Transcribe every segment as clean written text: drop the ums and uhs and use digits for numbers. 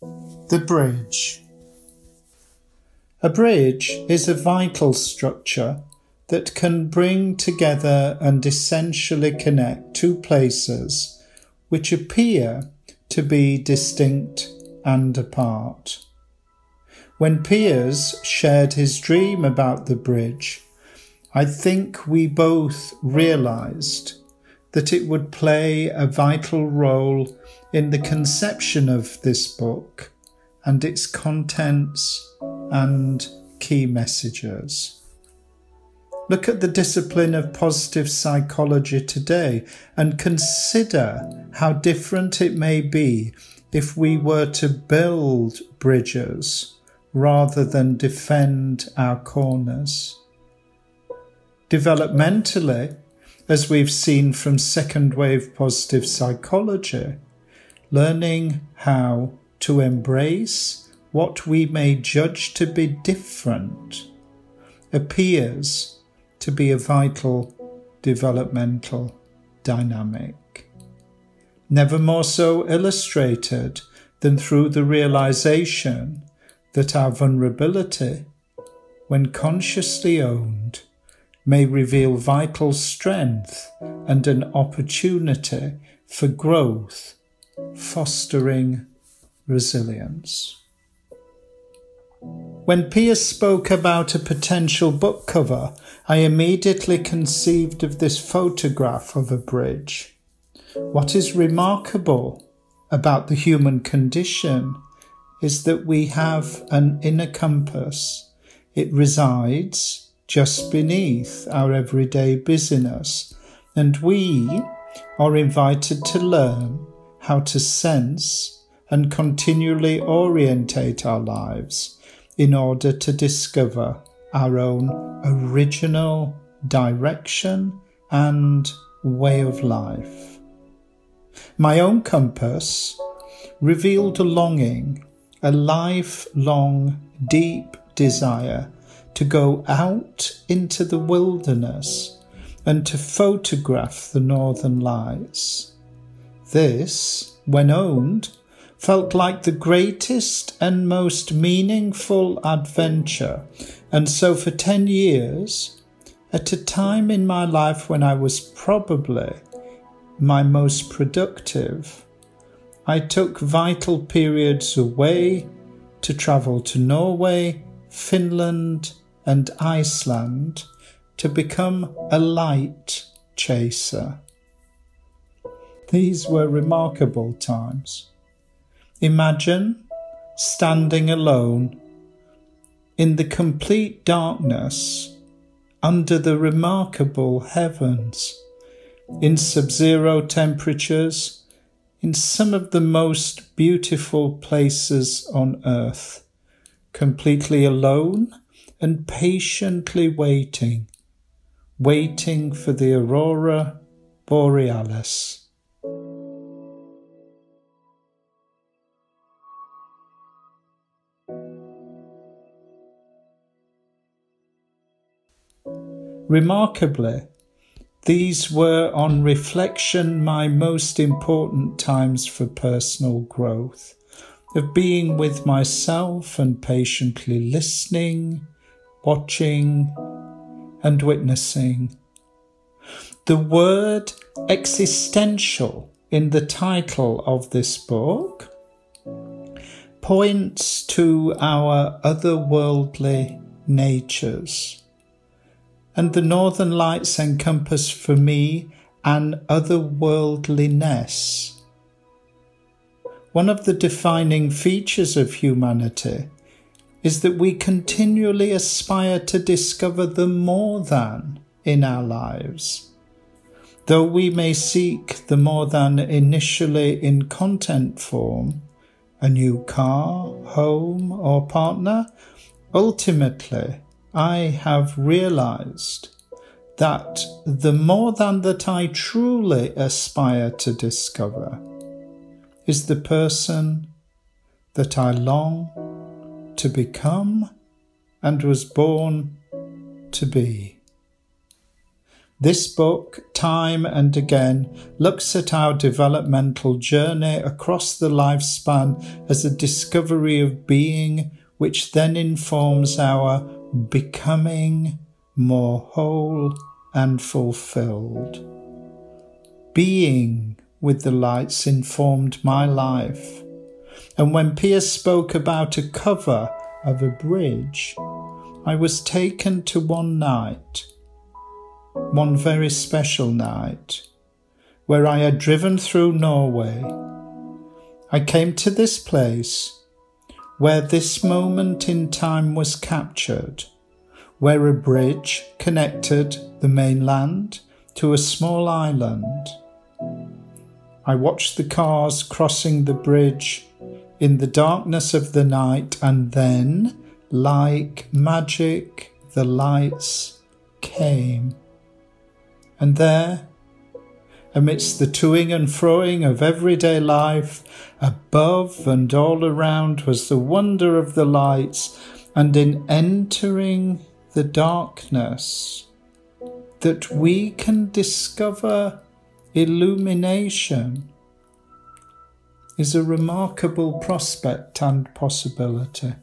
The bridge. A bridge is a vital structure that can bring together and essentially connect two places which appear to be distinct and apart. When Piers shared his dream about the bridge, I think we both realised that it would play a vital role in the conception of this book and its contents and key messages. Look at the discipline of positive psychology today and consider how different it may be if we were to build bridges rather than defend our corners. Developmentally, as we've seen from second wave positive psychology, learning how to embrace what we may judge to be different appears to be a vital developmental dynamic. Never more so illustrated than through the realization that our vulnerability, when consciously owned, may reveal vital strength and an opportunity for growth, fostering resilience. When Piers spoke about a potential book cover, I immediately conceived of this photograph of a bridge. What is remarkable about the human condition is that we have an inner compass. It resides just beneath our everyday busyness, and we are invited to learn how to sense and continually orientate our lives in order to discover our own original direction and way of life. My own compass revealed a longing, a lifelong deep desire to go out into the wilderness and to photograph the northern lights. This, when owned, felt like the greatest and most meaningful adventure, and so for 10 years, at a time in my life when I was probably my most productive, I took vital periods away to travel to Norway, Finland, and Iceland to become a light chaser. These were remarkable times. Imagine standing alone in the complete darkness under the remarkable heavens, in sub-zero temperatures, in some of the most beautiful places on earth, completely alone and patiently waiting for the aurora borealis. Remarkably, these were on reflection my most important times for personal growth, of being with myself and patiently listening, watching, and witnessing. The word existential in the title of this book points to our otherworldly natures. And the Northern Lights encompass for me an otherworldliness. One of the defining features of humanity is that we continually aspire to discover the more than in our lives. Though we may seek the more than initially in content form, a new car, home, or partner, ultimately, I have realized that the more than that I truly aspire to discover is the person that I long to become and was born to be. This book, time and again, looks at our developmental journey across the lifespan as a discovery of being, which then informs our becoming more whole and fulfilled. Being with the lights informed my life. And when Piers spoke about a cover of a bridge, I was taken to one night, one very special night, where I had driven through Norway. I came to this place where this moment in time was captured, where a bridge connected the mainland to a small island. I watched the cars crossing the bridge in the darkness of the night, and then, like magic, the lights came. And there, amidst the toing and froing of everyday life, above and all around was the wonder of the lights, and in entering the darkness, that we can discover illumination is a remarkable prospect and possibility.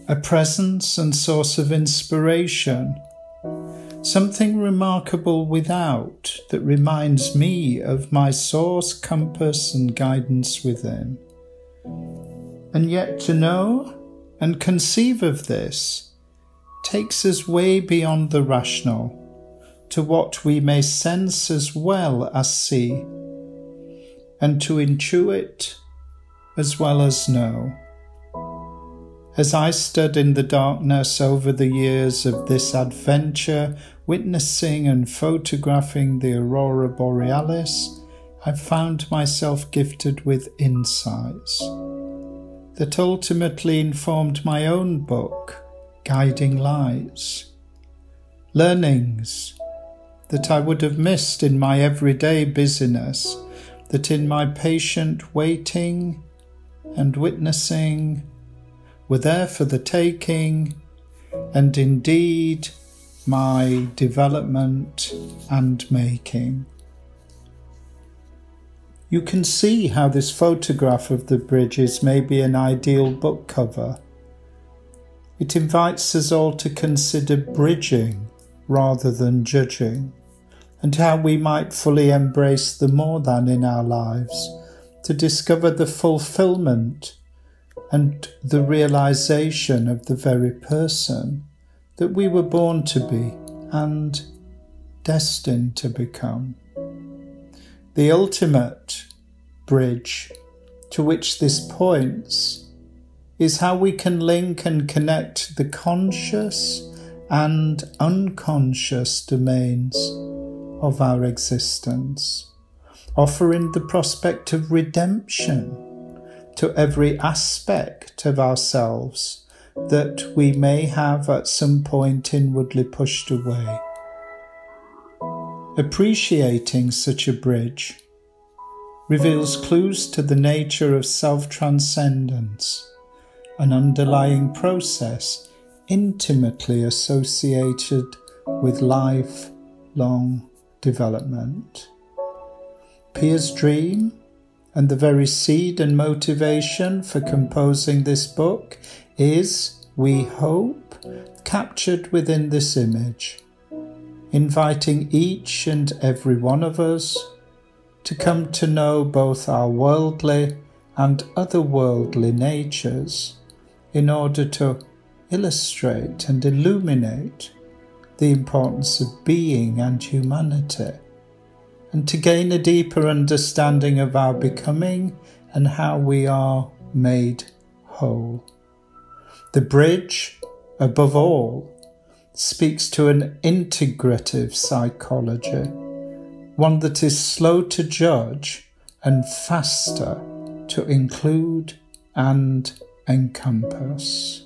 A presence and source of inspiration, something remarkable without that reminds me of my source, compass and guidance within. And yet to know and conceive of this takes us way beyond the rational to what we may sense as well as see, and to intuit as well as know. As I stood in the darkness over the years of this adventure, witnessing and photographing the aurora borealis, I found myself gifted with insights that ultimately informed my own book, Guiding Lights. Learnings that I would have missed in my everyday busyness, that in my patient waiting and witnessing were there for the taking, and indeed my development and making. You can see how this photograph of the bridges may be an ideal book cover. It invites us all to consider bridging rather than judging, and how we might fully embrace the more than in our lives, to discover the fulfillment and the realization of the very person that we were born to be and destined to become. The ultimate bridge to which this points is how we can link and connect the conscious and unconscious domains of our existence, offering the prospect of redemption to every aspect of ourselves that we may have at some point inwardly pushed away. Appreciating such a bridge reveals clues to the nature of self-transcendence, an underlying process intimately associated with lifelong development. Piers' dream and the very seed and motivation for composing this book is, we hope, captured within this image, inviting each and every one of us to come to know both our worldly and otherworldly natures in order to illustrate and illuminate the importance of being and humanity, and to gain a deeper understanding of our becoming and how we are made whole. The bridge, above all, speaks to an integrative psychology, one that is slow to judge and faster to include and encompass.